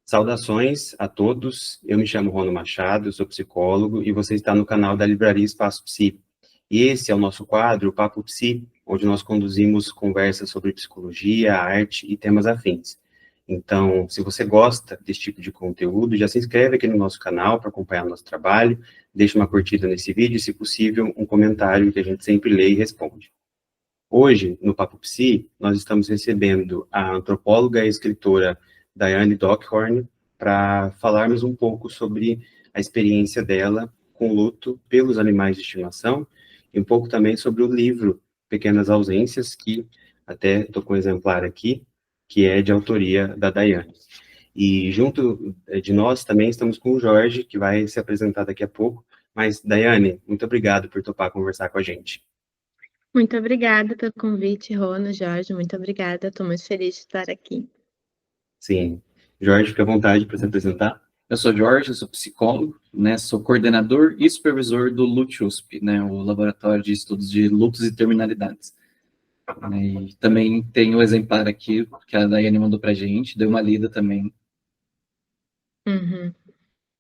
Saudações a todos, eu me chamo Rono Machado, eu sou psicólogo e você está no canal da Livraria Espaço Psi. E esse é o nosso quadro, o Papo Psi, onde nós conduzimos conversas sobre psicologia, arte e temas afins. Então, se você gosta desse tipo de conteúdo, já se inscreve aqui no nosso canal para acompanhar o nosso trabalho, deixa uma curtida nesse vídeo e, se possível, um comentário que a gente sempre lê e responde. Hoje, no Papo Psi, nós estamos recebendo a antropóloga e escritora Daiane Dockhorn para falarmos um pouco sobre a experiência dela com o luto pelos animais de estimação e um pouco também sobre o livro Pequenas Ausências, que até estou com um exemplar aqui, que é de autoria da Daiane. E junto de nós também estamos com o Jorge, que vai se apresentar daqui a pouco. Mas, Daiane, muito obrigado por topar conversar com a gente. Muito obrigada pelo convite, Rona, Jorge, muito obrigada, estou muito feliz de estar aqui. Sim. Jorge, fica à vontade para se apresentar. Eu sou Jorge, eu sou psicólogo, né, sou coordenador e supervisor do LUT-USP, né, o Laboratório de Estudos de Lutos e Terminalidades. E também tem o exemplar aqui que a Daiane mandou para a gente, deu uma lida também. Uhum.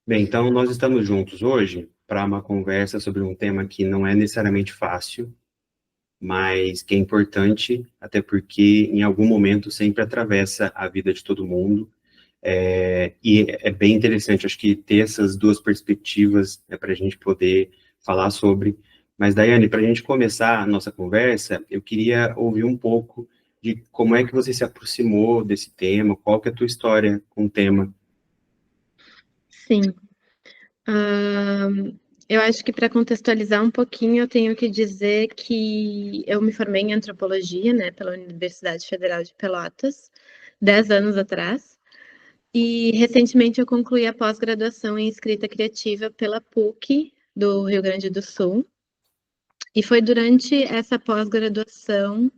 Bem, então nós estamos juntos hoje para uma conversa sobre um tema que não é necessariamente fácil, mas que é importante, até porque em algum momento sempre atravessa a vida de todo mundo. E é bem interessante, acho que ter essas duas perspectivas para a gente poder falar sobre. Mas, Daiane, para a gente começar a nossa conversa, eu queria ouvir um pouco de como é que você se aproximou desse tema, qual que é a tua história com o tema. Sim. Eu acho que para contextualizar um pouquinho, eu tenho que dizer que eu me formei em antropologia, né, pela Universidade Federal de Pelotas, 10 anos atrás, e recentemente eu concluí a pós-graduação em escrita criativa pela PUC do Rio Grande do Sul, e foi durante essa pós-graduação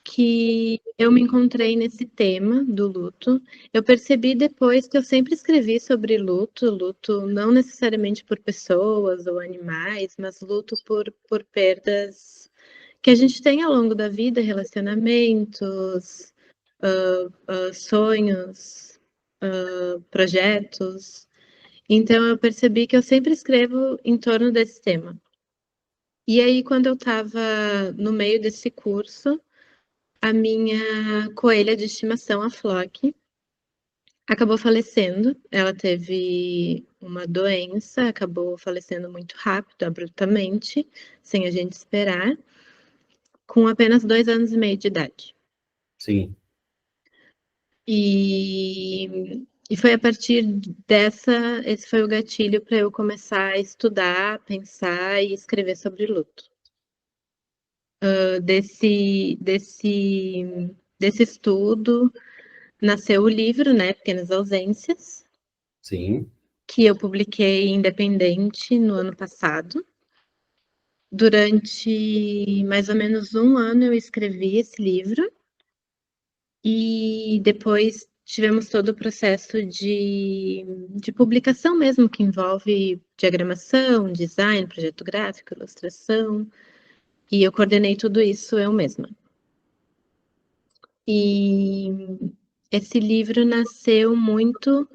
que eu me encontrei nesse tema do luto. Eu percebi depois que eu sempre escrevi sobre luto, luto não necessariamente por pessoas ou animais, mas luto por perdas que a gente tem ao longo da vida, relacionamentos, sonhos, projetos. Então eu percebi que eu sempre escrevo em torno desse tema. E aí, quando eu estava no meio desse curso, a minha coelha de estimação, a Flock, acabou falecendo. Ela teve uma doença, acabou falecendo muito rápido, abruptamente, sem a gente esperar, com apenas 2 anos e meio de idade. Sim. E foi a partir esse foi o gatilho para eu começar a estudar, pensar e escrever sobre luto. Desse estudo nasceu o livro, né, Pequenas Ausências, Sim. que eu publiquei independente no ano passado. Durante mais ou menos 1 ano eu escrevi esse livro e depois tivemos todo o processo de publicação mesmo, que envolve diagramação, design, projeto gráfico, ilustração, e eu coordenei tudo isso eu mesma. E esse livro nasceu muito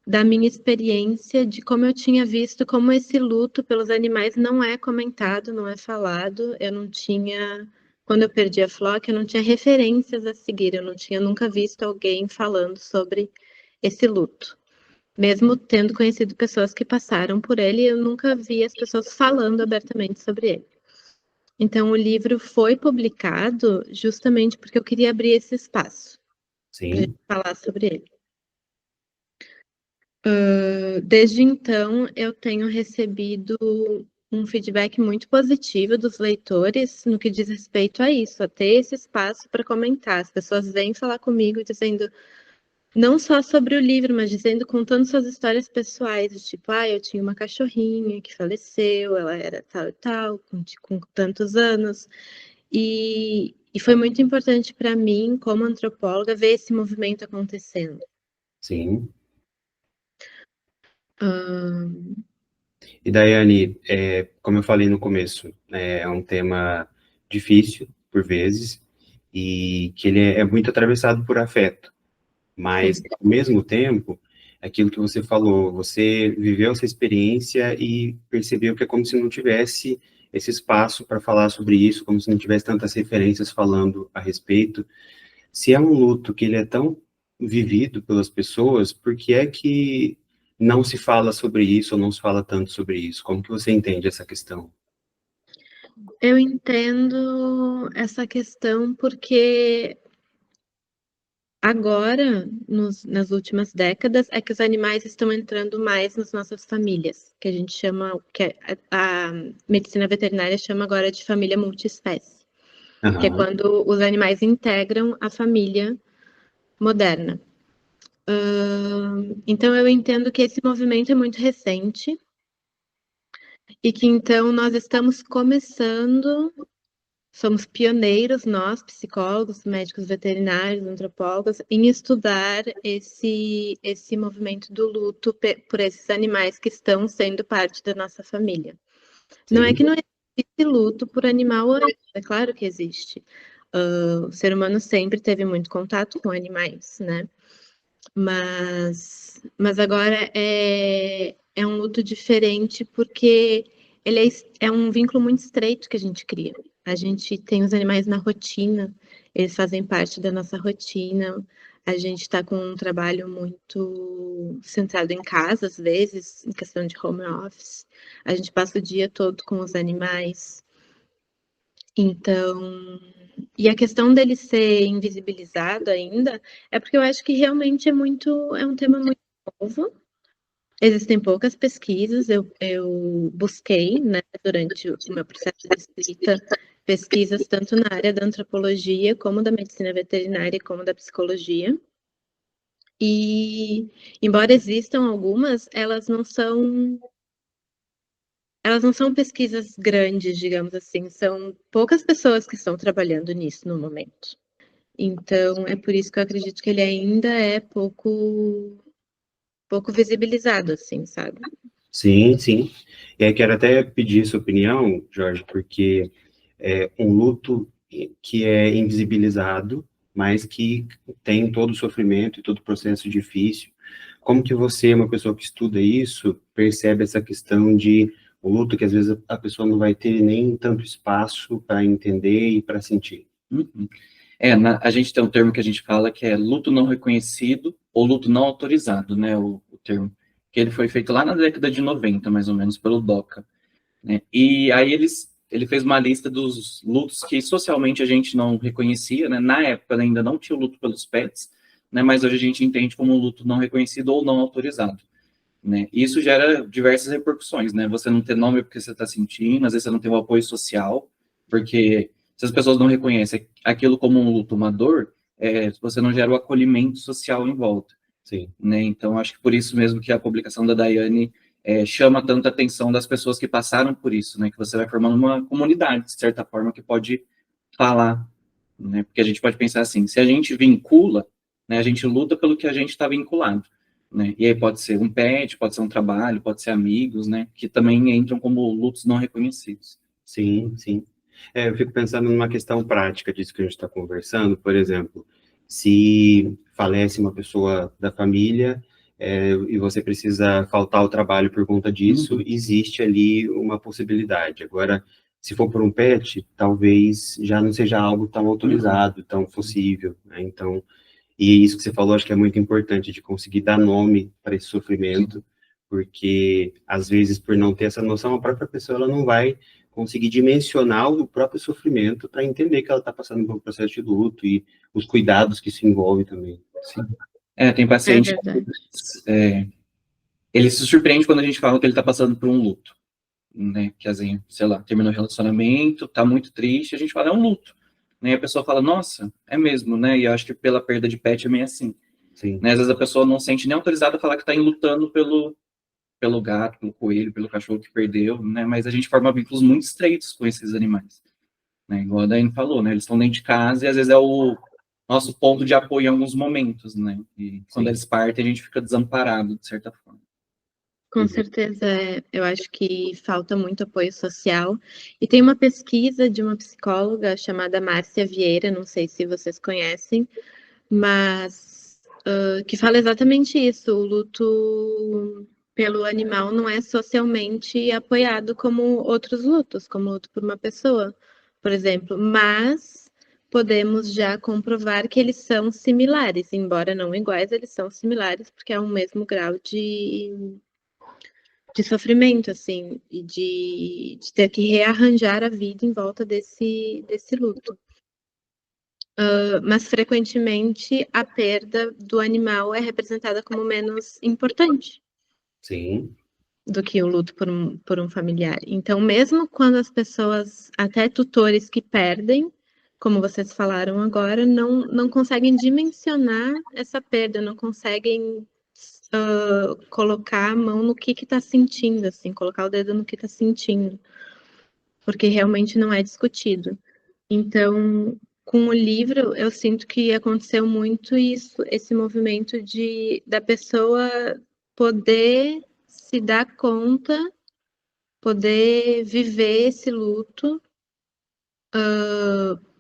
da minha experiência, de como eu tinha visto como esse luto pelos animais não é comentado, não é falado. Eu não tinha, quando eu perdi a Flock, eu não tinha referências a seguir, eu não tinha nunca visto alguém falando sobre esse luto. Mesmo tendo conhecido pessoas que passaram por ele, eu nunca vi as pessoas falando abertamente sobre ele. Então, o livro foi publicado justamente porque eu queria abrir esse espaço para a gente Sim. falar sobre ele. Desde então, eu tenho recebido um feedback muito positivo dos leitores no que diz respeito a isso, a ter esse espaço para comentar. As pessoas vêm falar comigo dizendo, não só sobre o livro, mas dizendo, contando suas histórias pessoais, tipo, eu tinha uma cachorrinha que faleceu, ela era tal e tal, com tantos anos. E foi muito importante para mim, como antropóloga, ver esse movimento acontecendo. Sim. Hum, E, Daiane, como eu falei no começo, é um tema difícil, por vezes, e que ele é muito atravessado por afeto. Mas, sim. ao mesmo tempo, aquilo que você falou, você viveu essa experiência e percebeu que é como se não tivesse esse espaço para falar sobre isso, como se não tivesse tantas referências falando a respeito. Se é um luto que ele é tão vivido pelas pessoas, por que é que não se fala sobre isso ou não se fala tanto sobre isso? Como que você entende essa questão? Eu entendo essa questão porque agora, nas últimas décadas, é que os animais estão entrando mais nas nossas famílias, que a gente chama, que a medicina veterinária chama agora de família multiespécie, que é Aham, quando os animais integram a família moderna. Então, eu entendo que esse movimento é muito recente e que, então, nós estamos começando. Somos pioneiros, nós, psicólogos, médicos veterinários, antropólogos, em estudar esse movimento do luto por esses animais que estão sendo parte da nossa família. Não é sim, que não existe luto por animal antes, é claro que existe. O ser humano sempre teve muito contato com animais, né? Mas agora é um luto diferente porque ele é um vínculo muito estreito que a gente cria. A gente tem os animais na rotina, eles fazem parte da nossa rotina. A gente está com um trabalho muito centrado em casa, às vezes, em questão de home office. A gente passa o dia todo com os animais. Então, e a questão dele ser invisibilizado ainda é porque eu acho que realmente é um tema muito novo. Existem poucas pesquisas, eu busquei, né, durante o meu processo de escrita, pesquisas tanto na área da antropologia, como da medicina veterinária, como da psicologia. E, embora existam algumas, elas não são pesquisas grandes, digamos assim, são poucas pessoas que estão trabalhando nisso no momento. Então, é por isso que eu acredito que ele ainda é pouco visibilizado, assim, sabe? sim, sim. E aí quero até pedir sua opinião, Jorge, porque é um luto que é invisibilizado, mas que tem todo o sofrimento e todo o processo difícil. Como que você, uma pessoa que estuda isso, percebe essa questão de o luto que às vezes a pessoa não vai ter nem tanto espaço para entender e para sentir? Uhum. A gente tem um termo que a gente fala que é luto não reconhecido ou luto não autorizado, né, o termo, que ele foi feito lá na década de 90, mais ou menos, pelo DOCA, né, e aí ele fez uma lista dos lutos que socialmente a gente não reconhecia, né, na época ainda não tinha o luto pelos pets, né, mas hoje a gente entende como um luto não reconhecido ou não autorizado, né, e isso gera diversas repercussões, né, você não ter nome porque você está sentindo, às vezes você não tem o apoio social, porque se as pessoas não reconhecem aquilo como um luto, uma dor, você não gera o acolhimento social em volta, Sim, né? Então, acho que por isso mesmo que a publicação da Daiane chama tanta atenção das pessoas que passaram por isso, né? Que você vai formando uma comunidade, de certa forma, que pode falar, né? Porque a gente pode pensar assim, se a gente vincula, né, a gente luta pelo que a gente está vinculado, né? E aí pode ser um pet, pode ser um trabalho, pode ser amigos, né? Que também entram como lutos não reconhecidos. sim, sim. Eu fico pensando numa questão prática disso que a gente está conversando, por exemplo, se falece uma pessoa da família, e você precisa faltar ao trabalho por conta disso, Uhum. existe ali uma possibilidade. Agora, se for por um pet, talvez já não seja algo tão Uhum. autorizado, tão possível, né? Então, e isso que você falou, acho que é muito importante, de conseguir dar nome para esse Sim. sofrimento, porque, às vezes, por não ter essa noção, a própria pessoa ela não vai conseguir dimensionar o próprio sofrimento para entender que ela está passando por um processo de luto e os cuidados que isso envolve também. Sim. Tem É paciente verdade. é, ele se surpreende quando a gente fala que ele está passando por um luto, né? Que assim, sei lá, terminou o relacionamento, tá muito triste, a gente fala, é um luto, né? E a pessoa fala, nossa, é mesmo, né? E eu acho que pela perda de pet é meio assim, Sim, né? Às vezes a pessoa não sente nem autorizada a falar que tá lutando pelo gato, pelo coelho, pelo cachorro que perdeu, né? Mas a gente forma vínculos muito estreitos com esses animais, né? Igual a Daiane falou, né? Eles estão dentro de casa e às vezes é o nosso ponto de apoio em alguns momentos, né? E quando sim. eles partem, a gente fica desamparado, de certa forma. Com Uhum. certeza, eu acho que falta muito apoio social. E tem uma pesquisa de uma psicóloga chamada Márcia Vieira, não sei se vocês conhecem, mas que fala exatamente isso. O luto pelo animal não é socialmente apoiado como outros lutos, como o luto por uma pessoa, por exemplo, mas podemos já comprovar que eles são similares, embora não iguais, eles são similares, porque é o mesmo grau de sofrimento, assim, e de ter que rearranjar a vida em volta desse luto. Mas frequentemente a perda do animal é representada como menos importante Sim, do que o luto por um familiar. Então, mesmo quando as pessoas, até tutores que perdem, como vocês falaram agora, não conseguem dimensionar essa perda, não conseguem colocar a mão no que está sentindo, assim, colocar o dedo no que está sentindo, porque realmente não é discutido. Então, com o livro, eu sinto que aconteceu muito isso, esse movimento da pessoa poder se dar conta, poder viver esse luto,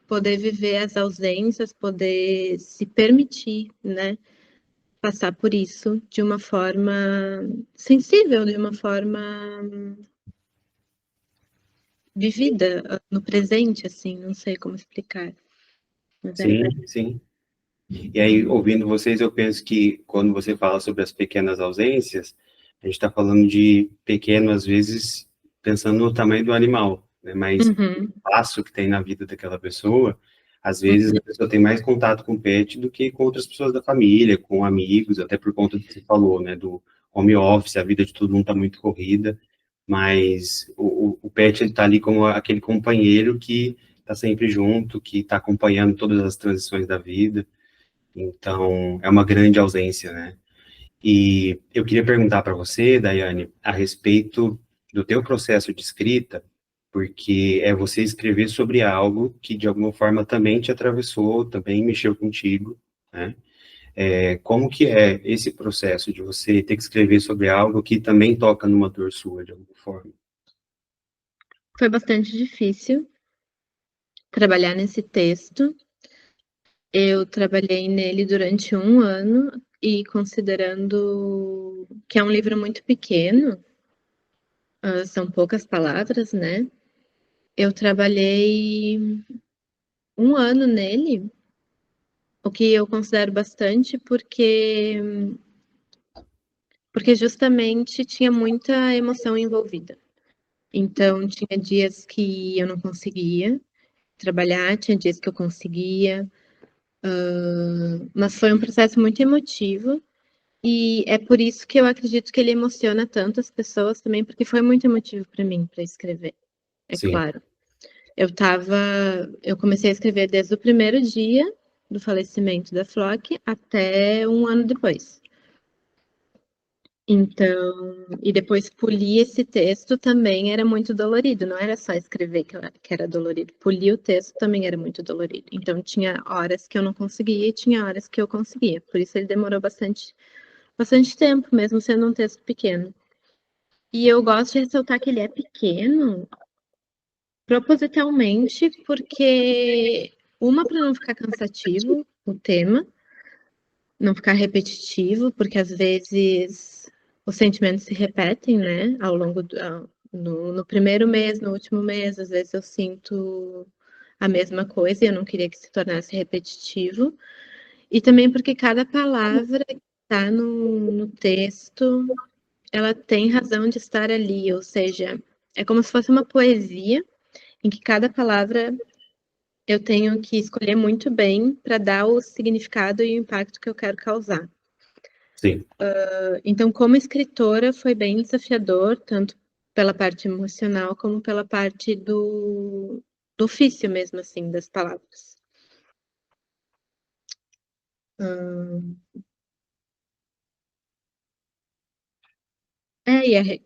poder viver as ausências, poder se permitir, né, passar por isso de uma forma sensível, de uma forma vivida no presente, assim, não sei como explicar. Mas é. sim, sim. E aí, ouvindo vocês, eu penso que quando você fala sobre as pequenas ausências, a gente está falando de pequeno, às vezes, pensando no tamanho do animal, né? Mas o Uhum, espaço que tem na vida daquela pessoa, às vezes a pessoa tem mais contato com o pet do que com outras pessoas da família, com amigos, até por conta do que você falou, né? Do home office, a vida de todo mundo está muito corrida, mas o pet, ele está ali como aquele companheiro que está sempre junto, que está acompanhando todas as transições da vida. Então, é uma grande ausência, né? E eu queria perguntar para você, Daiane, a respeito do teu processo de escrita, porque é você escrever sobre algo que, de alguma forma, também te atravessou, também mexeu contigo, né? Como que é esse processo de você ter que escrever sobre algo que também toca numa dor sua, de alguma forma? Foi bastante difícil trabalhar nesse texto. Eu trabalhei nele durante 1 ano e considerando que é um livro muito pequeno, são poucas palavras, né, eu trabalhei 1 ano nele, o que eu considero bastante, porque justamente tinha muita emoção envolvida. Então tinha dias que eu não conseguia trabalhar, tinha dias que eu conseguia, mas foi um processo muito emotivo, e é por isso que eu acredito que ele emociona tanto as pessoas também, porque foi muito emotivo para mim, para escrever, é Sim, claro. Eu comecei a escrever desde o primeiro dia do falecimento da Flock até 1 ano depois. Então, e depois polir esse texto também era muito dolorido, não era só escrever que era dolorido, polir o texto também era muito dolorido. Então, tinha horas que eu não conseguia e tinha horas que eu conseguia, por isso ele demorou bastante tempo, mesmo sendo um texto pequeno. E eu gosto de ressaltar que ele é pequeno propositalmente, porque para não ficar cansativo o tema, não ficar repetitivo, porque às vezes os sentimentos se repetem, né, ao longo no primeiro mês, no último mês, às vezes eu sinto a mesma coisa e eu não queria que se tornasse repetitivo. E também porque cada palavra que está no texto, ela tem razão de estar ali, ou seja, é como se fosse uma poesia em que cada palavra eu tenho que escolher muito bem para dar o significado e o impacto que eu quero causar. sim, Então, como escritora, foi bem desafiador, tanto pela parte emocional como pela parte do ofício mesmo, assim, das palavras. Hum,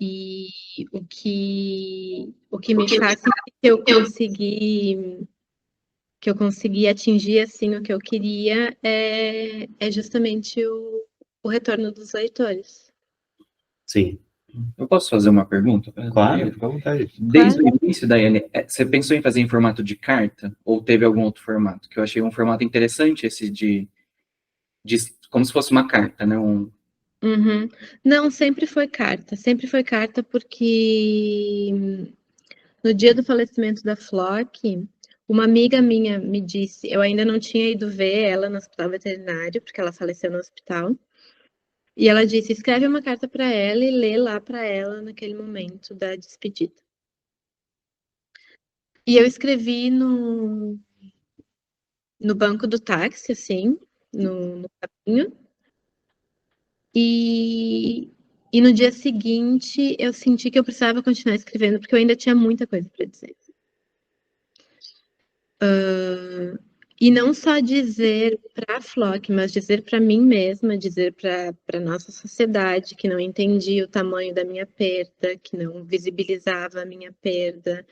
e o que me faz sentir que eu consegui atingir, assim, o que eu queria é justamente o retorno dos leitores. sim. Eu posso fazer uma pergunta? Claro, fica à vontade. Desde Claro. o início, Daiane, você pensou em fazer em formato de carta ou teve algum outro formato? Que eu achei um formato interessante esse como se fosse uma carta, né? Uhum. Não, sempre foi carta porque no dia do falecimento da Flock, uma amiga minha me disse, eu ainda não tinha ido ver ela no hospital veterinário, porque ela faleceu no hospital, e ela disse, escreve uma carta para ela e lê lá para ela naquele momento da despedida. E eu escrevi no banco do táxi, assim, no caminho, e no dia seguinte eu senti que eu precisava continuar escrevendo, porque eu ainda tinha muita coisa para dizer. E não só dizer para a Flock, mas dizer para mim mesma, dizer para a nossa sociedade que não entendia o tamanho da minha perda, que não visibilizava a minha perda.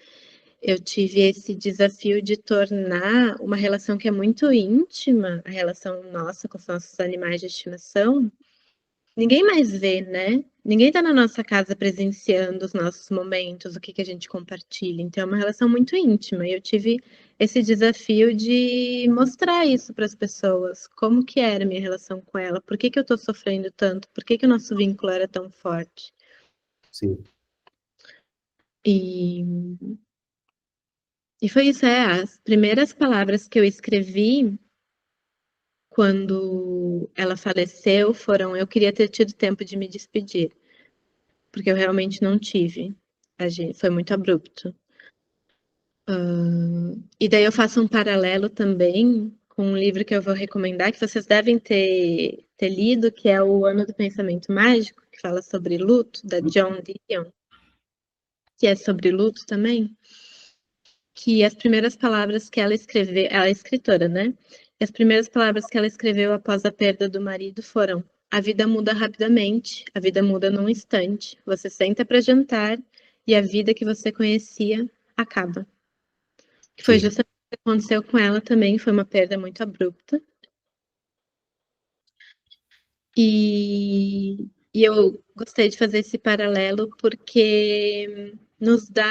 Eu tive esse desafio de tornar uma relação que é muito íntima, a relação nossa com os nossos animais de estimação, ninguém mais vê, né? Ninguém está na nossa casa presenciando os nossos momentos, o que a gente compartilha. Então, é uma relação muito íntima. E eu tive esse desafio de mostrar isso para as pessoas. Como que era a minha relação com ela? Por que eu estou sofrendo tanto? Por que o nosso vínculo era tão forte? Sim. E foi isso, as primeiras palavras que eu escrevi quando ela faleceu foram: eu queria ter tido tempo de me despedir, porque eu realmente não tive. Foi muito abrupto. E daí eu faço um paralelo também com um livro que eu vou recomendar, que vocês devem ter lido, que é O Ano do Pensamento Mágico, que fala sobre luto, da Joan Didion, que é sobre luto também. Que as primeiras palavras que ela escreveu, ela é escritora, né? E as primeiras palavras que ela escreveu após a perda do marido foram: a vida muda rapidamente, a vida muda num instante. Você senta para jantar e a vida que você conhecia acaba. Que foi Sim. justamente o que aconteceu com ela também, foi uma perda muito abrupta. E eu gostei de fazer esse paralelo porque nos dá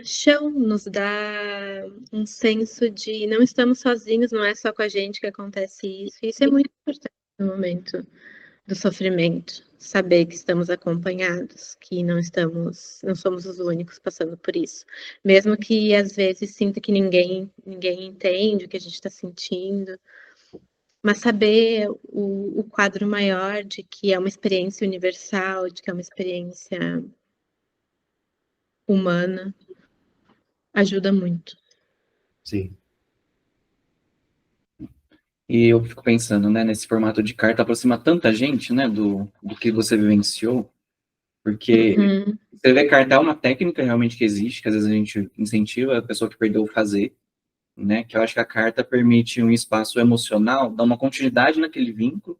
chão, nos dá um senso de não estamos sozinhos, não é só com a gente que acontece isso. Isso é muito importante no momento do sofrimento, saber que estamos acompanhados, que não somos os únicos passando por isso. Mesmo que às vezes sinta que ninguém entende o que a gente está sentindo, mas saber o quadro maior de que é uma experiência universal, de que é uma experiência humana, ajuda muito. Sim. E eu fico pensando, né, nesse formato de carta aproxima tanta gente, né, do que você vivenciou, porque escrever carta é uma técnica realmente que existe, que às vezes a gente incentiva a pessoa que perdeu a fazer, né, que eu acho que a carta permite um espaço emocional, dar uma continuidade naquele vínculo,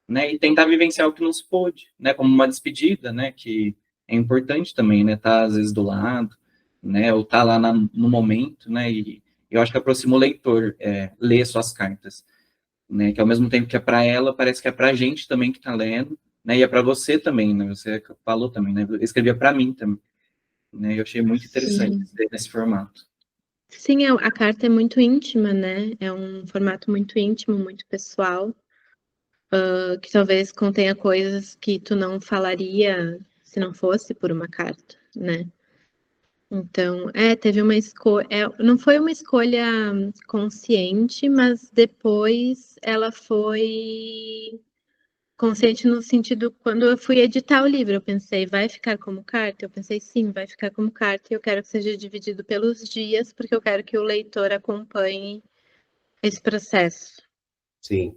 né, e tentar vivenciar o que não se pôde, né, como uma despedida, né, que é importante também, né, tá às vezes do lado, né, ou tá lá no momento, né, e eu acho que aproxima o leitor, ler suas cartas, né, que ao mesmo tempo que é para ela, parece que é para a gente também que está lendo, né, e é para você também, né, você falou também, né, eu escrevia para mim também, né, eu achei muito interessante nesse formato. Sim, a carta é muito íntima, né? É um formato muito íntimo, muito pessoal, que talvez contenha coisas que tu não falaria se não fosse por uma carta, né? Então, teve uma escolha, não foi uma escolha consciente, mas depois ela foi consciente no sentido, quando eu fui editar o livro, eu pensei, vai ficar como carta? Eu pensei, sim, vai ficar como carta, e eu quero que seja dividido pelos dias, porque eu quero que o leitor acompanhe esse processo. Sim.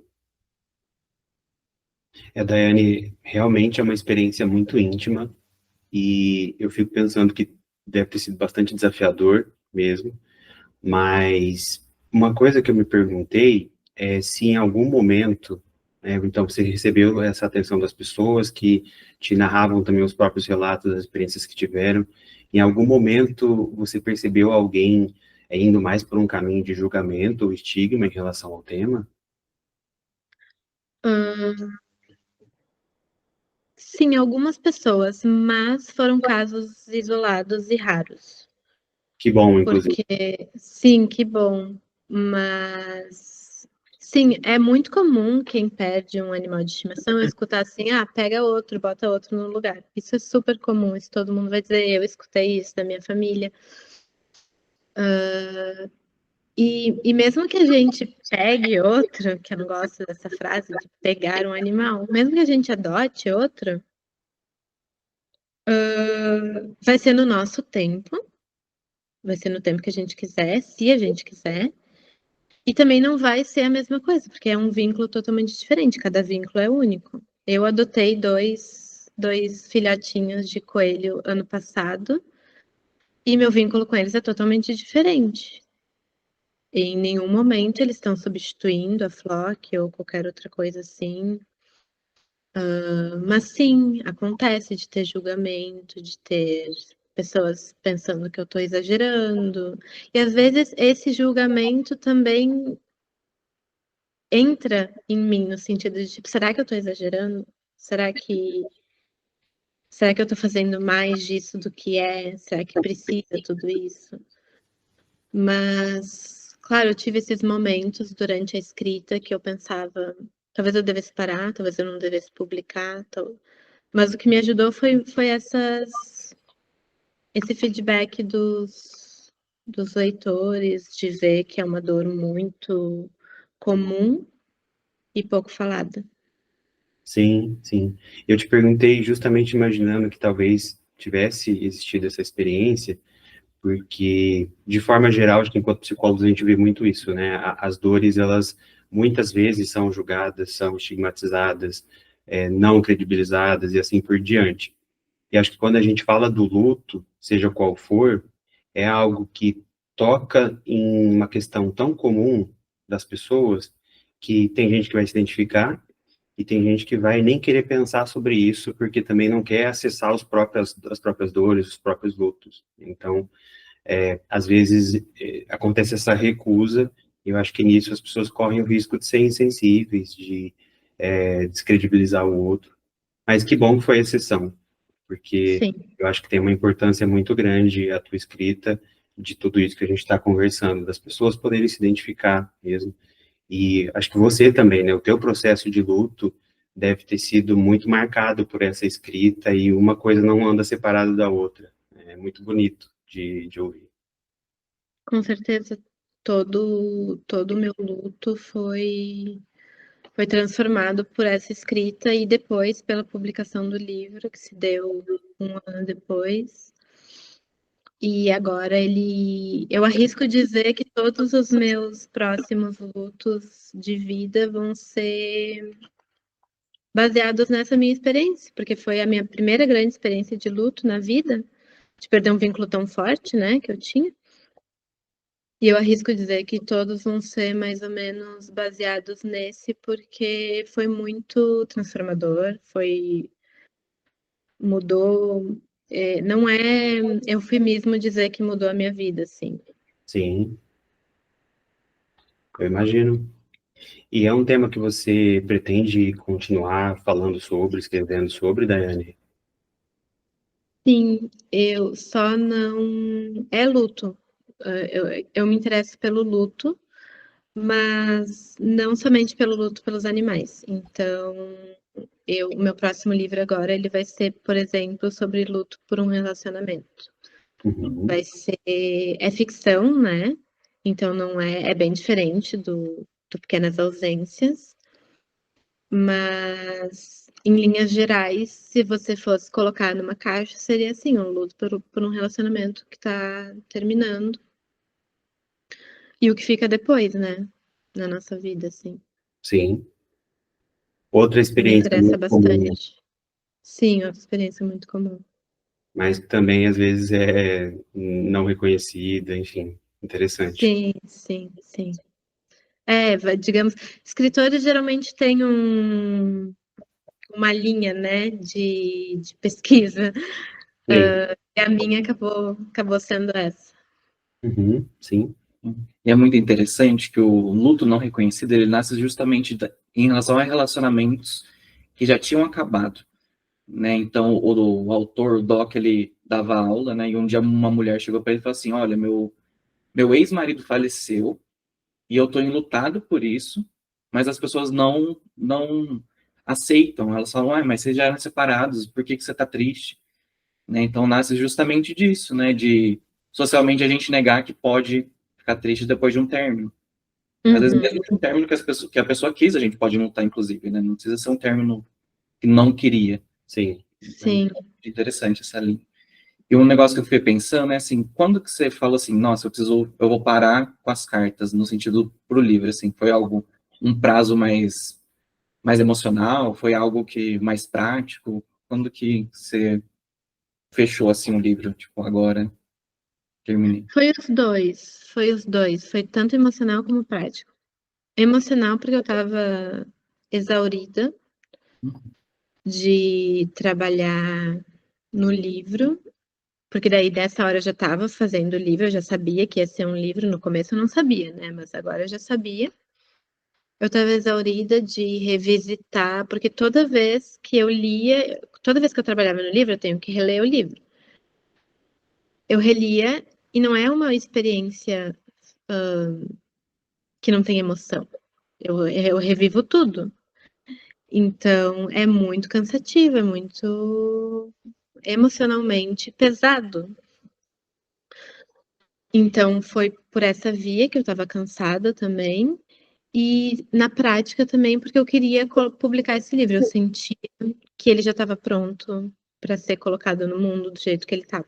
Daiane, realmente é uma experiência muito íntima e eu fico pensando que deve ter sido bastante desafiador mesmo, mas uma coisa que eu me perguntei é se em algum momento, né, então você recebeu essa atenção das pessoas que te narravam também os próprios relatos das experiências que tiveram, em algum momento você percebeu alguém indo mais por um caminho de julgamento ou estigma em relação ao tema? Sim, algumas pessoas, mas foram casos isolados e raros. Que bom, inclusive. Porque, sim, que bom, mas Sim, é muito comum quem perde um animal de estimação escutar assim, pega outro, bota outro no lugar. Isso é super comum, isso todo mundo vai dizer, eu escutei isso da minha família. E mesmo que a gente pegue outro, que eu não gosto dessa frase de pegar um animal, mesmo que a gente adote outro, vai ser no nosso tempo, vai ser no tempo que a gente quiser, se a gente quiser, e também não vai ser a mesma coisa, porque é um vínculo totalmente diferente, cada vínculo é único. Eu adotei dois filhotinhos de coelho ano passado, e meu vínculo com eles é totalmente diferente. Em nenhum momento eles estão substituindo a Flock ou qualquer outra coisa assim. Mas sim, acontece de ter julgamento, de ter pessoas pensando que eu estou exagerando. E às vezes esse julgamento também entra em mim no sentido de tipo, será que eu estou exagerando? Será que eu estou fazendo mais disso do que é? Será que precisa tudo isso? Mas, claro, eu tive esses momentos durante a escrita que eu pensava, talvez eu devesse parar, talvez eu não devesse publicar, mas o que me ajudou foi esse feedback dos leitores, de ver que é uma dor muito comum e pouco falada. Sim, sim. Eu te perguntei justamente imaginando que talvez tivesse existido essa experiência, porque, de forma geral, acho que enquanto psicólogos a gente vê muito isso, né? As dores, elas muitas vezes são julgadas, são estigmatizadas, não credibilizadas e assim por diante. E acho que quando a gente fala do luto, seja qual for, é algo que toca em uma questão tão comum das pessoas que tem gente que vai se identificar e tem gente que vai nem querer pensar sobre isso porque também não quer acessar as próprias dores, os próprios lutos. Então, às vezes acontece essa recusa, e eu acho que nisso as pessoas correm o risco de ser insensíveis, de descredibilizar o outro. Mas que bom que foi a exceção, porque Sim, eu acho que tem uma importância muito grande a tua escrita de tudo isso que a gente está conversando, das pessoas poderem se identificar mesmo. E acho que você também, né? O teu processo de luto deve ter sido muito marcado por essa escrita e uma coisa não anda separada da outra. É muito bonito de ouvir. com certeza todo o meu luto foi transformado por essa escrita e depois pela publicação do livro, que se deu um ano depois. E agora eu arrisco dizer que todos os meus próximos lutos de vida vão ser baseados nessa minha experiência, porque foi a minha primeira grande experiência de luto na vida, de perder um vínculo tão forte, né, que eu tinha. E eu arrisco dizer que todos vão ser mais ou menos baseados nesse, porque foi muito transformador, mudou, não é eufemismo dizer que mudou a minha vida, assim. Sim, eu imagino. E é um tema que você pretende continuar falando sobre, escrevendo sobre, Daiane? Sim, eu só não. É luto. Eu me interesso pelo luto, mas não somente pelo luto pelos animais. Então, o meu próximo livro agora, ele vai ser, por exemplo, sobre luto por um relacionamento. Uhum. Vai ser. É ficção, né? Então não é bem diferente do Pequenas Ausências, mas em linhas gerais, se você fosse colocar numa caixa, seria assim, um luto por um relacionamento que tá terminando. E o que fica depois, né? Na nossa vida, assim. Sim. Outra Me experiência interessa muito comum, bastante. Sim, é uma experiência muito comum. mas que também às vezes é não reconhecida, enfim, interessante. Sim, sim, sim. Digamos, escritores geralmente têm uma linha, né, de pesquisa. Sim. E a minha acabou sendo essa. Uhum, sim. E é muito interessante que o luto não reconhecido, ele nasce justamente em relação a relacionamentos que já tinham acabado, né? Então, o autor, o Doc, ele dava aula, né? E um dia uma mulher chegou para ele e falou assim, olha, meu ex-marido faleceu e eu tô enlutado por isso, mas as pessoas não aceitam. Elas falam, ah, mas vocês já eram separados, por que que você está triste? Né? Então nasce justamente disso, né? De socialmente a gente negar que pode ficar triste depois de um término. Às vezes, Uhum. mesmo que um término que a pessoa quis, a gente pode não estar, inclusive, né? Não precisa ser um término que não queria. Sim. Então, Sim. é interessante essa linha. E um negócio que eu fiquei pensando é assim, quando que você falou assim, nossa, eu vou parar com as cartas, no sentido pro livro, assim, foi algo, um prazo mais emocional, foi algo que mais prático? Quando que você fechou, assim, o livro? Tipo, agora, terminei. Foi os dois, foi tanto emocional como prático. Emocional porque eu estava exaurida de trabalhar no livro, porque daí dessa hora eu já estava fazendo o livro, eu já sabia que ia ser um livro, no começo eu não sabia, né, mas agora eu já sabia. Eu estava exaurida de revisitar, porque toda vez que eu lia, toda vez que eu trabalhava no livro, eu tenho que reler o livro. Eu relia e não é uma experiência que não tem emoção. Eu revivo tudo. Então, é muito cansativo, é muito emocionalmente pesado. Então, foi por essa via que eu estava cansada também. E na prática também, porque eu queria publicar esse livro. Eu sentia que ele já estava pronto para ser colocado no mundo do jeito que ele estava.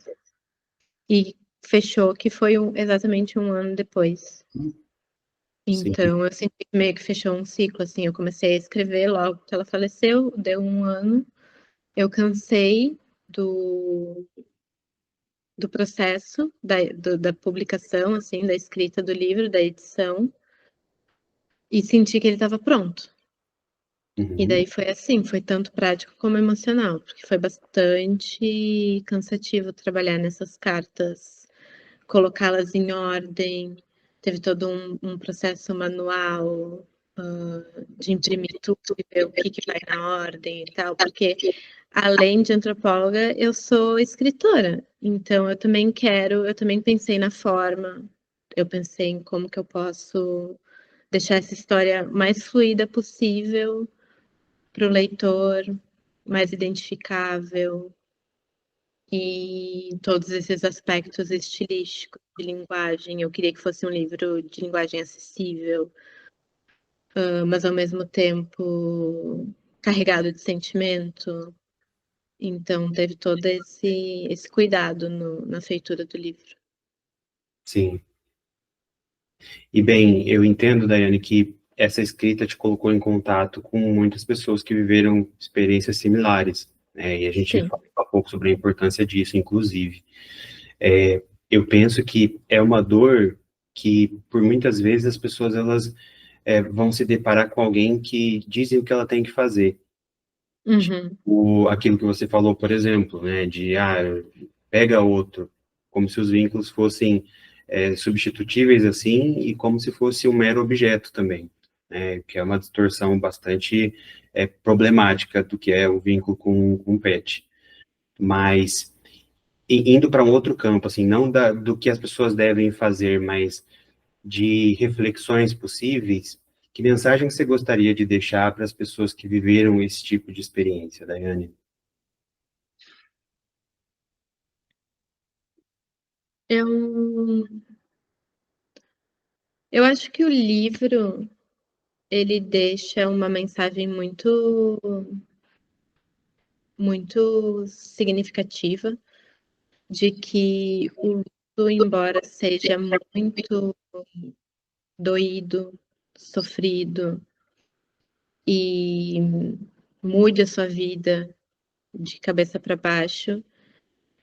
E fechou, que foi exatamente um ano depois. Sim. Então, eu senti que meio que fechou um ciclo, assim. Eu comecei a escrever logo que ela faleceu, deu um ano. Eu cansei do processo da publicação, assim, da escrita do livro, da edição, e senti que ele estava pronto. E Uhum. daí foi assim, foi tanto prático como emocional, porque foi bastante cansativo trabalhar nessas cartas, colocá-las em ordem, teve todo um processo manual, de imprimir tudo e ver o que vai na ordem e tal, porque além de antropóloga, eu sou escritora, então eu também pensei na forma, eu pensei em como que eu posso deixar essa história mais fluida possível para o leitor, mais identificável, e todos esses aspectos estilísticos de linguagem. Eu queria que fosse um livro de linguagem acessível, mas ao mesmo tempo carregado de sentimento. Então teve todo esse cuidado na feitura do livro. Sim. E bem, eu entendo, Daiane, que essa escrita te colocou em contato com muitas pessoas que viveram experiências similares, né? E a gente Sim. fala um pouco sobre a importância disso, inclusive. Eu penso que é uma dor que, por muitas vezes, as pessoas elas vão se deparar com alguém que dizem o que ela tem que fazer. Uhum. Aquilo que você falou, por exemplo, né, de pega outro, como se os vínculos fossem substitutíveis assim, e como se fosse um mero objeto também, né, que é uma distorção bastante problemática do que é o vínculo com o pet. Mas indo para um outro campo, assim, não do que as pessoas devem fazer, mas de reflexões possíveis, que mensagem você gostaria de deixar para as pessoas que viveram esse tipo de experiência, Daiane? Eu, eu acho que o livro ele deixa uma mensagem muito significativa de que o luto, embora seja muito doído, sofrido e mude a sua vida de cabeça para baixo,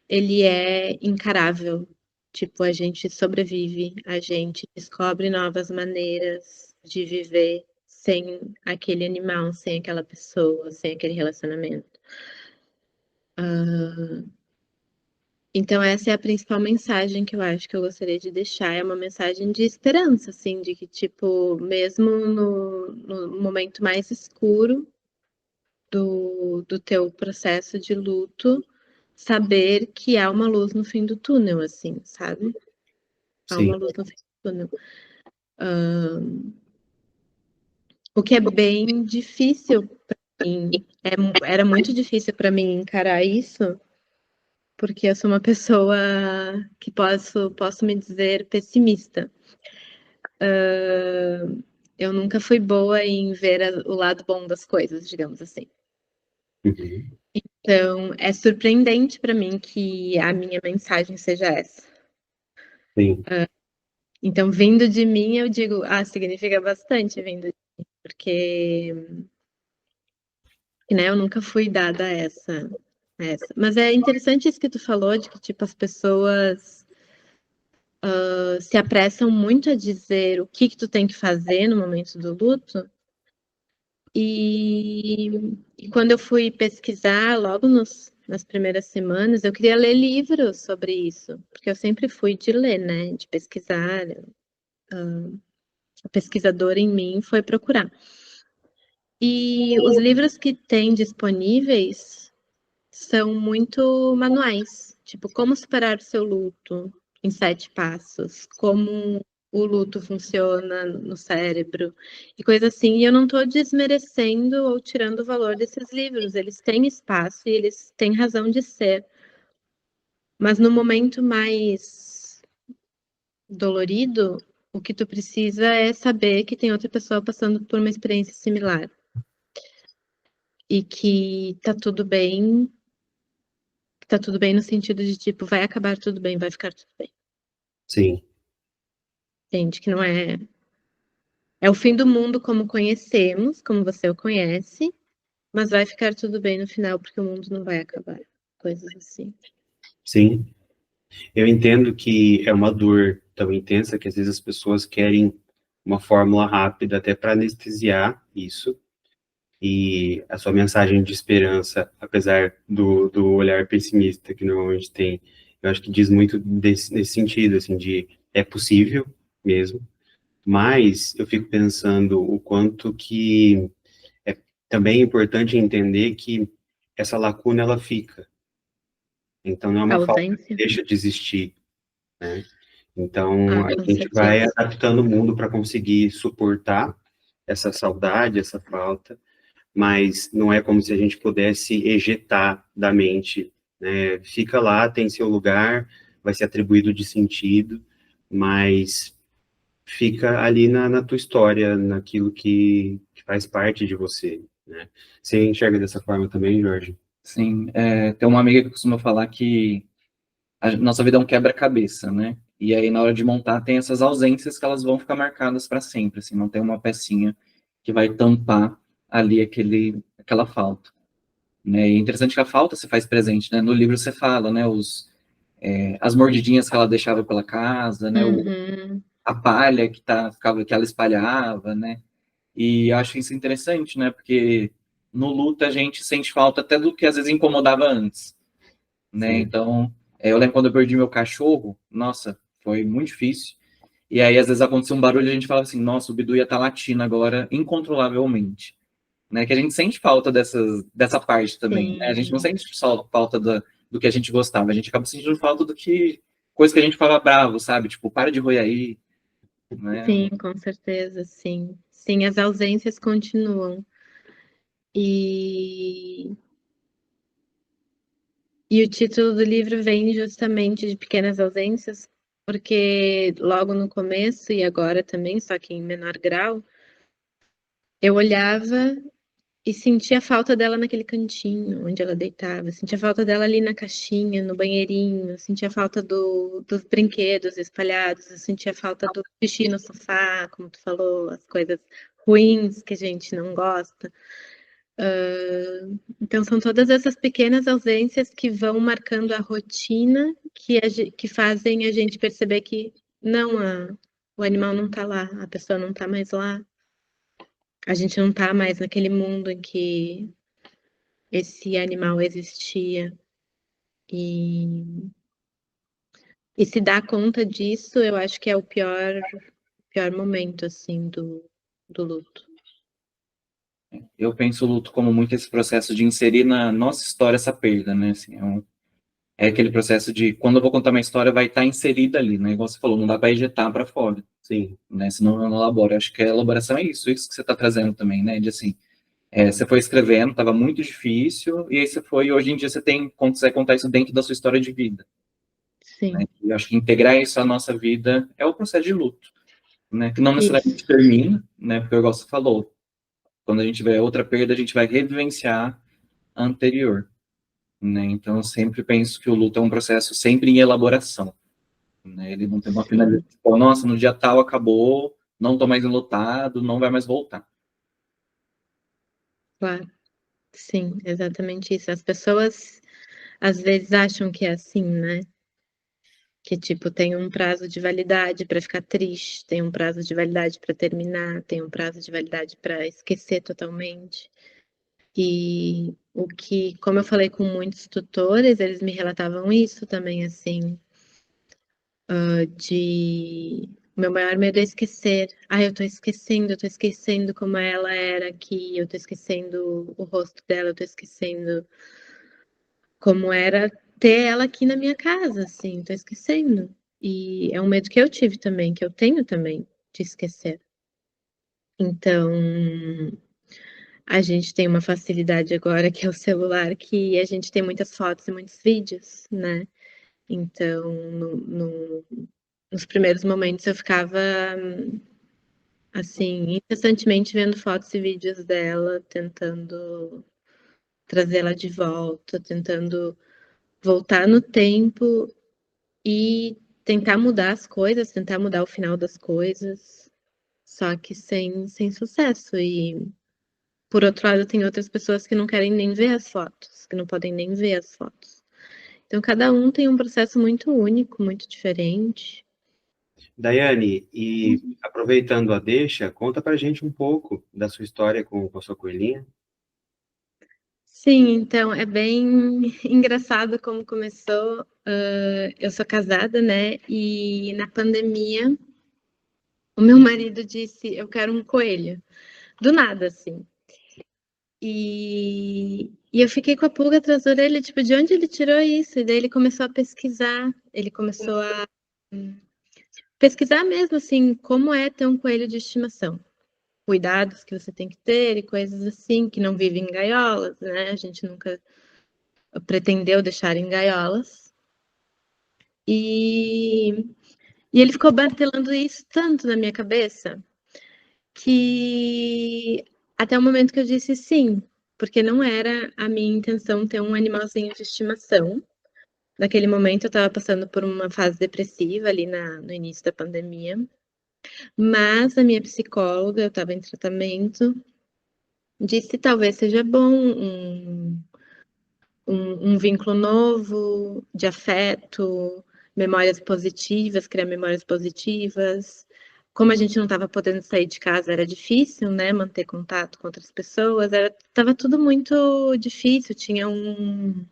ele é encarável. Tipo, a gente sobrevive, a gente descobre novas maneiras de viver sem aquele animal, sem aquela pessoa, sem aquele relacionamento. Então essa é a principal mensagem que eu acho que eu gostaria de deixar, é uma mensagem de esperança, assim, de que, tipo, mesmo no momento mais escuro do teu processo de luto, saber que há uma luz no fim do túnel, assim, sabe? Há Sim, uma luz no fim do túnel. O que é bem difícil para mim. Era muito difícil para mim encarar isso, porque eu sou uma pessoa que posso me dizer pessimista. Eu nunca fui boa em ver o lado bom das coisas, digamos assim. Uhum. Então, é surpreendente para mim que a minha mensagem seja essa. Sim, Então, vindo de mim, eu digo, significa bastante vindo de mim, porque, né, eu nunca fui dada essa. Mas é interessante isso que tu falou, de que, tipo, as pessoas se apressam muito a dizer o que tu tem que fazer no momento do luto. E quando eu fui pesquisar, logo nas primeiras semanas, eu queria ler livros sobre isso, porque eu sempre fui de ler, né, de pesquisar. A pesquisadora em mim foi procurar. E os livros que tem disponíveis são muito manuais, tipo como superar o seu luto em 7 passos, como o luto funciona no cérebro e coisa assim. E eu não estou desmerecendo ou tirando o valor desses livros, eles têm espaço e eles têm razão de ser. Mas no momento mais dolorido, o que tu precisa é saber que tem outra pessoa passando por uma experiência similar e que tá tudo bem no sentido de tipo, vai acabar tudo bem, vai ficar tudo bem. sim, Entende? Que não é o fim do mundo como conhecemos, como você o conhece, mas vai ficar tudo bem no final, porque o mundo não vai acabar. Coisas assim. sim. Eu entendo que é uma dor tão intensa que às vezes as pessoas querem uma fórmula rápida até para anestesiar isso. E a sua mensagem de esperança, apesar do olhar pessimista que normalmente tem, eu acho que diz muito nesse sentido, assim, de é possível mesmo, mas eu fico pensando o quanto que é também importante entender que essa lacuna, ela fica. Então, não é A uma falta que ausência? deixa de existir, né? Então, a Com gente vai certeza. adaptando o mundo para conseguir suportar essa saudade, essa falta, mas não é como se a gente pudesse ejetar da mente, né? Fica lá, tem seu lugar, vai ser atribuído de sentido, mas fica ali na tua história, naquilo que faz parte de você, né? Você enxerga dessa forma também, Jorge? Sim, tem uma amiga que costuma falar que a nossa vida é um quebra-cabeça, né? E aí, na hora de montar, tem essas ausências que elas vão ficar marcadas para sempre, assim, não tem uma pecinha que vai tampar ali aquela falta, né? E é interessante que a falta se faz presente, né? No livro você fala, né? As mordidinhas que ela deixava pela casa, né? Uhum. A palha que ela espalhava, né? E eu acho isso interessante, né? Porque no luto a gente sente falta até do que às vezes incomodava antes, né? Sim, Então, eu lembro quando eu perdi meu cachorro, nossa, foi muito difícil. E aí, às vezes, acontecia um barulho e a gente falava assim, nossa, o Bidu ia estar latindo agora incontrolavelmente. Né? Que a gente sente falta dessa parte também. Né? A gente não Sim, sente só falta do que a gente gostava, a gente acaba sentindo falta coisa que a gente ficava bravo, sabe? Tipo, para de roer aí, né? sim, com certeza, sim. Sim, as ausências continuam. E, e o título do livro vem justamente de Pequenas Ausências, porque logo no começo e agora também, só que em menor grau, eu olhava e sentia falta dela naquele cantinho onde ela deitava, sentia falta dela ali na caixinha, no banheirinho, sentia falta dos brinquedos espalhados, eu sentia falta do xixi no sofá, como tu falou, as coisas ruins que a gente não gosta. Então são todas essas pequenas ausências que vão marcando a rotina que fazem a gente perceber que não, o animal não está lá, a pessoa não está mais lá, a gente não está mais naquele mundo em que esse animal existia. E, e se dar conta disso, eu acho que é o pior momento, assim, do luto. Eu penso o luto como muito esse processo de inserir na nossa história essa perda, né? Assim, é aquele processo de, quando eu vou contar uma história, vai estar inserida ali, né? Igual você falou, não dá para ejetar para fora, Sim, né? Senão eu não elaboro. Eu acho que a elaboração é isso que você está trazendo também, né? De assim, você foi escrevendo, estava muito difícil, e aí você foi, e hoje em dia você consegue contar isso dentro da sua história de vida, né? Sim. E eu acho que integrar isso à nossa vida é o processo de luto, né? Que não necessariamente Isso, termina, né? Porque, igual você falou, quando a gente vê outra perda, a gente vai revivenciar a anterior, né? Então, eu sempre penso que o luto é um processo sempre em elaboração, né? Ele não tem uma sim, finalidade, tipo, nossa, no dia tal acabou, não tô mais enlutado, não vai mais voltar. claro. Sim, exatamente isso. As pessoas às vezes acham que é assim, né? Que tipo, tem um prazo de validade para ficar triste, tem um prazo de validade para terminar, tem um prazo de validade para esquecer totalmente. E o que, como eu falei com muitos tutores, eles me relatavam isso também, assim, de meu maior medo é esquecer. Ah, eu tô esquecendo como ela era aqui, eu tô esquecendo o rosto dela, eu tô esquecendo como era ter ela aqui na minha casa, assim, tô esquecendo. E é um medo que eu tive também, que eu tenho também, de esquecer. Então, a gente tem uma facilidade agora que é o celular, que a gente tem muitas fotos e muitos vídeos, né? Então, nos primeiros momentos eu ficava, assim, incessantemente vendo fotos e vídeos dela, tentando trazê-la de volta, tentando voltar no tempo e tentar mudar as coisas, tentar mudar o final das coisas, só que sem sucesso. E, por outro lado, tem outras pessoas que não querem nem ver as fotos, que não podem nem ver as fotos. Então, cada um tem um processo muito único, muito diferente. Daiane, e aproveitando a deixa, conta pra gente um pouco da sua história com a sua coelhinha. Sim, então é bem engraçado como começou. Eu sou casada, né? E na pandemia, o meu marido disse: Eu quero um coelho. Do nada, assim. E eu fiquei com a pulga atrás da orelha, tipo, de onde ele tirou isso? E daí ele começou a pesquisar, ele começou a pesquisar mesmo, assim, como é ter um coelho de estimação. Cuidados que você tem que ter e coisas assim, que não vivem em gaiolas, né? A gente nunca pretendeu deixar em gaiolas. E, e ele ficou martelando isso tanto na minha cabeça que até o momento que eu disse sim, porque não era a minha intenção ter um animalzinho de estimação. Naquele momento eu estava passando por uma fase depressiva ali no início da pandemia, mas a minha psicóloga, eu estava em tratamento, disse que talvez seja bom um vínculo novo de afeto, memórias positivas, criar memórias positivas. Como a gente não estava podendo sair de casa, era difícil, né, manter contato com outras pessoas, estava tudo muito difícil, tinha um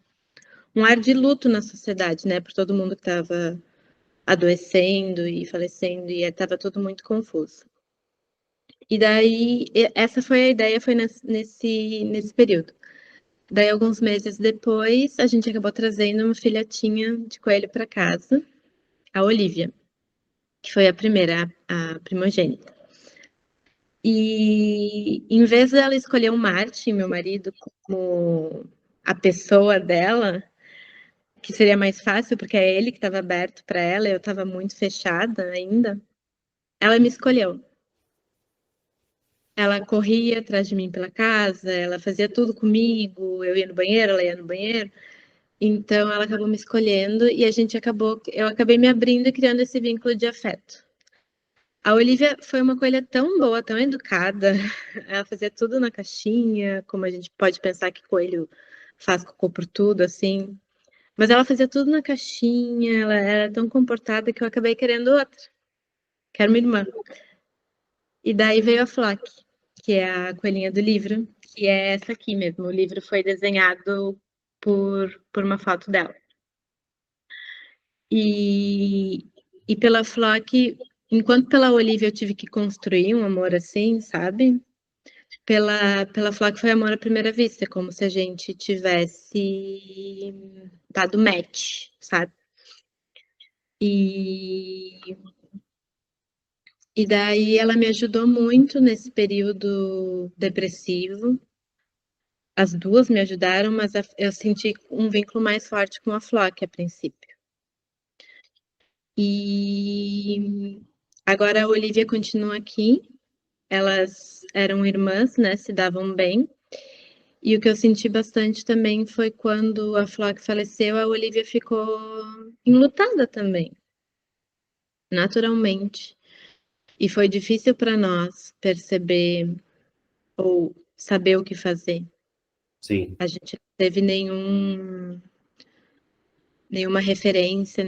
ar de luto na sociedade, né, por todo mundo que estava adoecendo e falecendo, e estava tudo muito confuso. E daí, essa foi a ideia, foi nesse período. Daí, alguns meses depois, a gente acabou trazendo uma filhotinha de coelho para casa, a Olivia, que foi a primeira, a primogênita. E em vez dela escolher o Martin, meu marido, como a pessoa dela, que seria mais fácil, porque é ele que estava aberto para ela, eu estava muito fechada ainda, ela me escolheu. Ela corria atrás de mim pela casa, ela fazia tudo comigo, eu ia no banheiro, ela ia no banheiro. Então ela acabou me escolhendo e eu acabei me abrindo e criando esse vínculo de afeto. A Olivia foi uma coelha tão boa, tão educada, ela fazia tudo na caixinha, como a gente pode pensar que coelho faz cocô por tudo, assim. Mas ela fazia tudo na caixinha, ela era tão comportada que eu acabei querendo outra. Quero uma irmã. E daí veio a Flock, que é a coelhinha do livro, que é essa aqui mesmo. O livro foi desenhado por uma foto dela. E, e pela Flock, enquanto pela Olivia eu tive que construir um amor assim, sabe? Pela Flock foi amor à primeira vista, como se a gente tivesse dado match, sabe? E daí ela me ajudou muito nesse período depressivo. As duas me ajudaram, mas eu senti um vínculo mais forte com a Flock a princípio. E agora a Olivia continua aqui. Elas eram irmãs, né? Se davam bem. E o que eu senti bastante também foi quando a Flock faleceu, a Olivia ficou enlutada também, naturalmente. E foi difícil para nós perceber ou saber o que fazer. Sim, A gente não teve nenhuma referência,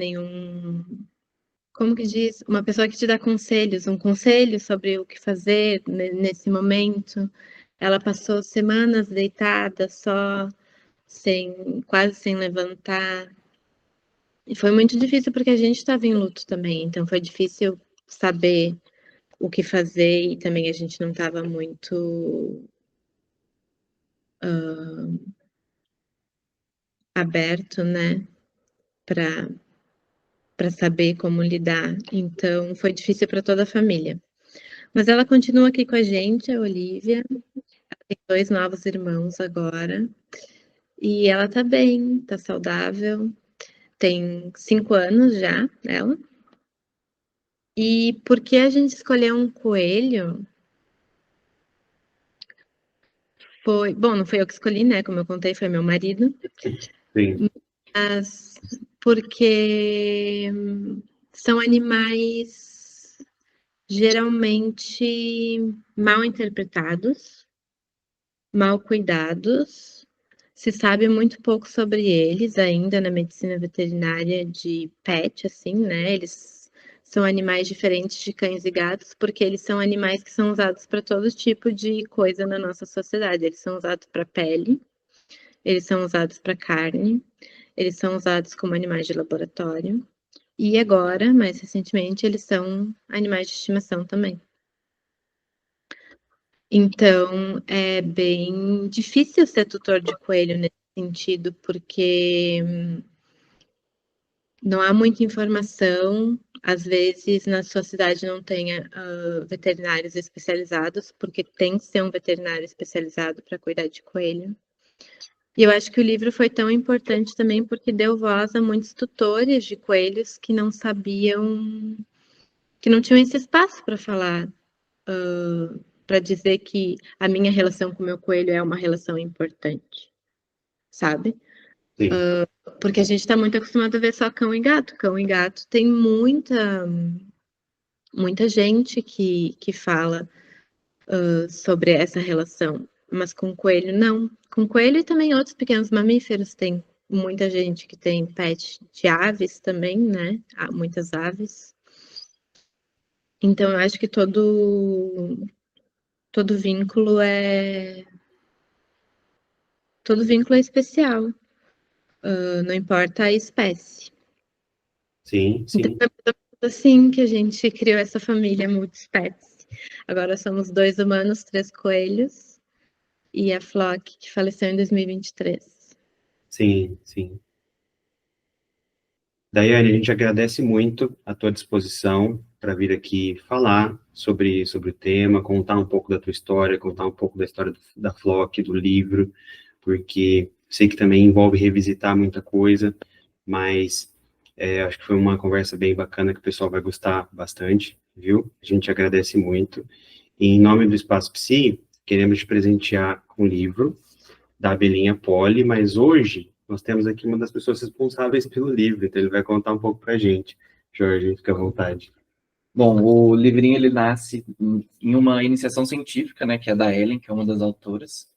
como que diz? Uma pessoa que te dá conselhos, um conselho sobre o que fazer nesse momento. Ela passou semanas deitada, só, quase sem levantar. E foi muito difícil porque a gente estava em luto também, então foi difícil saber o que fazer e também a gente não estava muito aberto, né, para saber como lidar. Então foi difícil para toda a família. Mas ela continua aqui com a gente, a Olivia. Tem 2 novos irmãos agora. E ela tá bem, tá saudável. Tem 5 anos já, ela. E por que a gente escolheu um coelho? Bom, não foi eu que escolhi, né? Como eu contei, foi meu marido. sim, Mas porque são animais geralmente mal interpretados, mal cuidados. Se sabe muito pouco sobre eles ainda na medicina veterinária de pet, assim, né? Eles são animais diferentes de cães e gatos, porque eles são animais que são usados para todo tipo de coisa na nossa sociedade. Eles são usados para pele, eles são usados para carne, eles são usados como animais de laboratório. E agora, mais recentemente, eles são animais de estimação também. Então, é bem difícil ser tutor de coelho nesse sentido, porque não há muita informação. Às vezes, na sua cidade não tenha veterinários especializados, porque tem que ser um veterinário especializado para cuidar de coelho. E eu acho que o livro foi tão importante também porque deu voz a muitos tutores de coelhos que não sabiam, que não tinham esse espaço para falar, para dizer que a minha relação com o meu coelho é uma relação importante, sabe? sim, Porque a gente está muito acostumado a ver só cão e gato. Cão e gato tem muita gente que fala sobre essa relação, mas com coelho não. Com coelho e também outros pequenos mamíferos, tem muita gente que tem pet de aves também, né? Há muitas aves. Então eu acho que todo vínculo é especial, não importa a espécie. sim, Então sim. é assim que a gente criou essa família multiespécie. Agora somos 2 humanos, 3 coelhos e a Flock, que faleceu em 2023. Sim, sim. Daiane, a gente agradece muito a tua disposição para vir aqui falar sobre o tema, contar um pouco da tua história, contar um pouco da história da Flock, do livro, porque sei que também envolve revisitar muita coisa, mas acho que foi uma conversa bem bacana que o pessoal vai gostar bastante, viu? A gente agradece muito. E em nome do Espaço Psi, queremos te presentear com o livro da Abelhinha Polly, mas hoje nós temos aqui uma das pessoas responsáveis pelo livro, então ele vai contar um pouco para a gente. Jorge, fica à vontade. Bom, o livrinho ele nasce em uma iniciação científica, né, que é da Ellen, que é uma das autoras,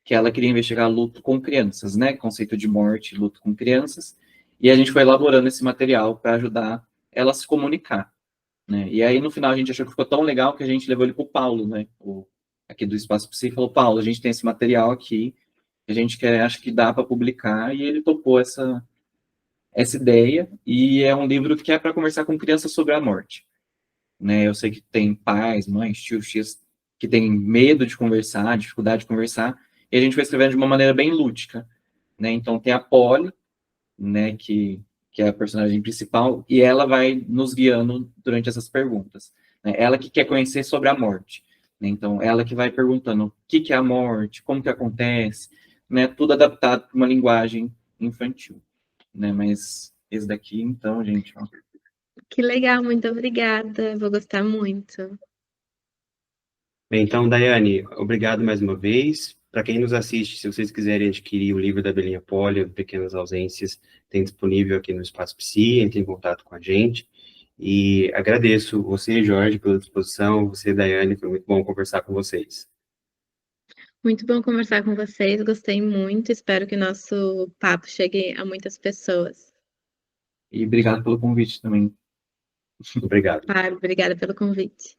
que ela queria investigar luto com crianças, né, conceito de morte, luto com crianças, e a gente foi elaborando esse material para ajudar ela a se comunicar, né, e aí no final a gente achou que ficou tão legal que a gente levou ele para o Paulo, né, aqui do Espaço Psi, falou, Paulo, a gente tem esse material aqui, a gente quer, acho que dá para publicar, e ele topou essa ideia, e é um livro que é para conversar com crianças sobre a morte, né, eu sei que tem pais, mães, tios, tias, que têm medo de conversar, dificuldade de conversar, e a gente vai escrevendo de uma maneira bem lúdica, né, então tem a Polly, né, que é a personagem principal, e ela vai nos guiando durante essas perguntas. Né? Ela que quer conhecer sobre a morte. Né? Então, ela que vai perguntando o que é a morte, como que acontece, né? Tudo adaptado para uma linguagem infantil. Né? Mas esse daqui, então, gente... Ó. Que legal, muito obrigada. Vou gostar muito. Bem, então, Daiane, obrigado mais uma vez. Para quem nos assiste, se vocês quiserem adquirir o livro da Belinha Poli, Pequenas Ausências, tem disponível aqui no Espaço Psi, entre em contato com a gente. E agradeço você, Jorge, pela disposição, você, Daiane, foi muito bom conversar com vocês. Muito bom conversar com vocês, gostei muito, espero que nosso papo chegue a muitas pessoas. E obrigado pelo convite também. Obrigado. Claro, obrigada pelo convite.